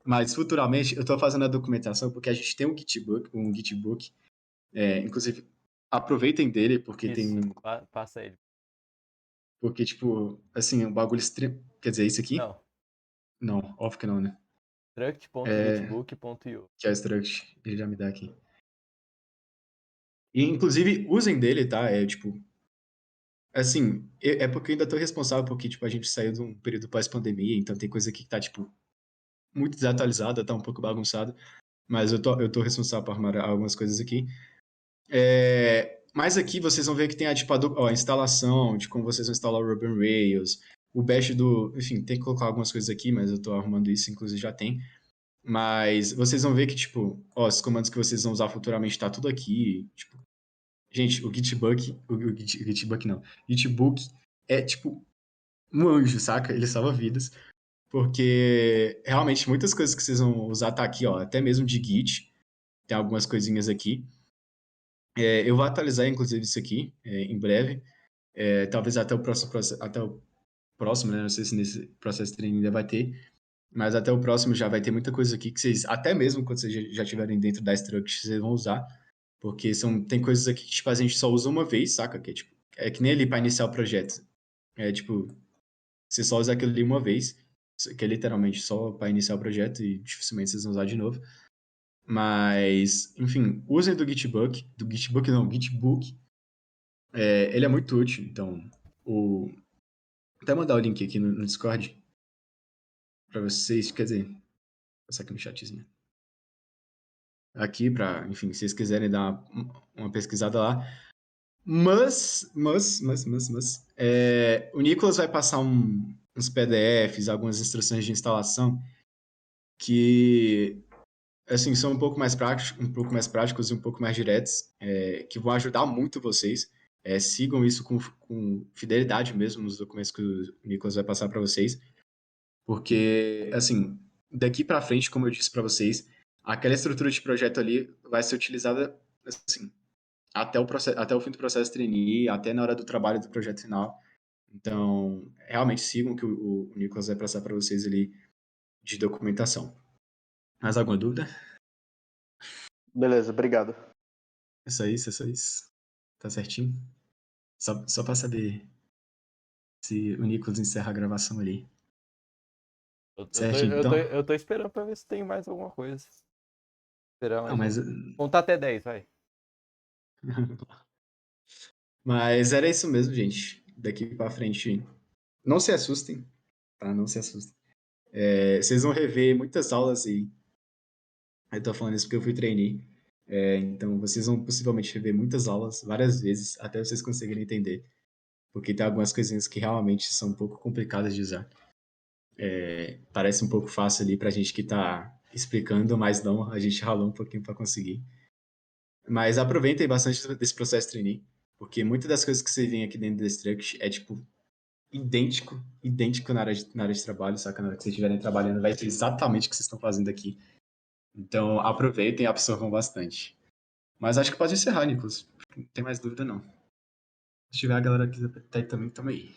Mas futuramente eu tô fazendo a documentação porque a gente tem um Gitbook, inclusive aproveitem dele porque Isso, tem, passa ele. porque tipo, assim, um bagulho extremo, quer dizer, isso aqui? Não, Não, óbvio que não, né? struct.getbook.io. Que é o struct, ele já me dá aqui. E inclusive usem dele, tá? Tipo, assim, é porque eu ainda tô responsável porque tipo a gente saiu de um período pós-pandemia, então tem coisa aqui que tá tipo muito desatualizada, tá um pouco bagunçado, mas eu tô responsável por arrumar algumas coisas aqui. Mas aqui vocês vão ver que tem a instalação, de como vocês vão instalar o Ruby on Rails, o bash do... Enfim, tem que colocar algumas coisas aqui, mas eu tô arrumando isso, inclusive já tem. Mas vocês vão ver que, tipo, os comandos que vocês vão usar futuramente tá tudo aqui. Tipo, gente, o Gitbook não, Gitbook é, tipo, um anjo, saca? Ele salva vidas. Porque realmente muitas coisas que vocês vão usar tá aqui, ó, até mesmo de Git, tem algumas coisinhas aqui. Eu vou atualizar, inclusive, isso aqui em breve. Talvez até o próximo, né? Não sei se nesse processo de treino ainda vai ter, mas até o próximo já vai ter muita coisa aqui que vocês, até mesmo quando vocês já estiverem dentro da Struct, vocês vão usar, porque tem coisas aqui que tipo, a gente só usa uma vez, saca? Que é que nem ali para iniciar o projeto. Tipo, você só usa aquilo ali uma vez, que é literalmente só para iniciar o projeto e dificilmente vocês vão usar de novo. Mas, enfim, usem Gitbook. Ele é muito útil, então, vou até mandar o link aqui no Discord para vocês, quer dizer, vou passar aqui no chatzinho. Aqui para, enfim, se vocês quiserem dar uma pesquisada lá. Mas, o Nicolas vai passar uns PDFs, algumas instruções de instalação que, assim, são um pouco mais práticos e um pouco mais diretos, que vão ajudar muito vocês. Sigam isso com fidelidade mesmo nos documentos que o Nicolas vai passar para vocês, porque, assim, daqui para frente, como eu disse para vocês, aquela estrutura de projeto ali vai ser utilizada, assim, até o fim do processo trainee, até na hora do trabalho do projeto final. Então, realmente sigam o que o Nicolas vai passar para vocês ali de documentação. Mais alguma dúvida? Beleza, obrigado. É só isso, é só isso. Tá certinho? Só para saber se o Nicolas encerra a gravação ali. Certinho, então? Eu tô esperando pra ver se tem mais alguma coisa. Esperar Não, mais mas, um. Contar até 10, vai. mas era isso mesmo, gente. Daqui para frente, não se assustem, tá? Não se assustem. Vocês vão rever muitas aulas aí. Eu tô falando isso porque eu fui trainee. Então, vocês vão possivelmente rever muitas aulas, várias vezes, até vocês conseguirem entender. Porque tem algumas coisinhas que realmente são um pouco complicadas de usar. Parece um pouco fácil ali pra gente que tá explicando, mas não, a gente ralou um pouquinho pra conseguir. Mas aproveitem bastante desse processo trainee, porque muitas das coisas que você vê aqui dentro do Struct é, tipo, idêntico na área de trabalho, saca? Na hora que vocês estiverem trabalhando, vai ser exatamente o que vocês estão fazendo aqui. Então, aproveitem e absorvam bastante. Mas acho que pode encerrar, Nicolas. Não tem mais dúvida, não. Se tiver a galera que tá aí também, tamo aí.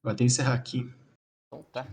Vou até encerrar aqui. Então tá.